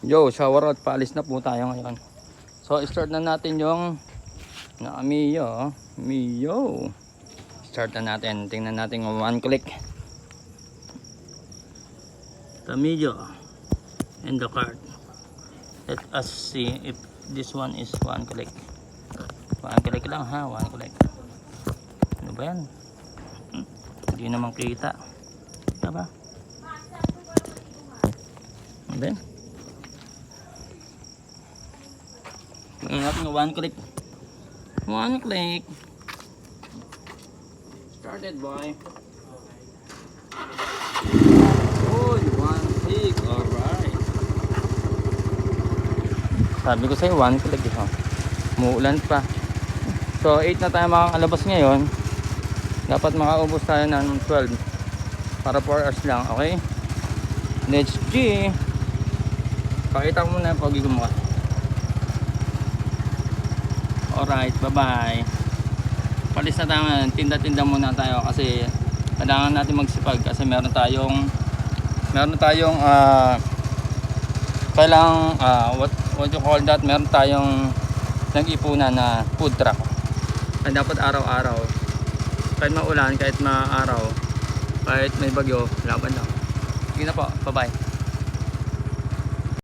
Yo, shower out, paalis na po tayo ngayon. So start na natin yung Mio. Start na natin. Tingnan natin kung one click. The Mio in the cart. Let us see if this one is one click. One click lang ha, one click. Ano ba yan? Hindi naman kita. Diba? And then natin one click. One click. Started boy. Oh, one click. Alright. Sabi ko sa'yo one click. Muulan pa. So 8 na tayo makakalabas ngayon. Dapat makaubos tayo ng 12 para 4 hours lang. Okay. Next G. Pakita ko muna yung pogi ko mukha. Alright, bye bye. Palis na tayo ngayon. Tinda-tinda muna tayo kasi kailangan natin magsipag kasi meron tayong kailangan what you call that, meron tayong nag-ipunan na food truck. Ay dapat araw-araw, kahit maulan, kahit maaraw, kahit may bagyo, laban lang. Sige na po, bye bye.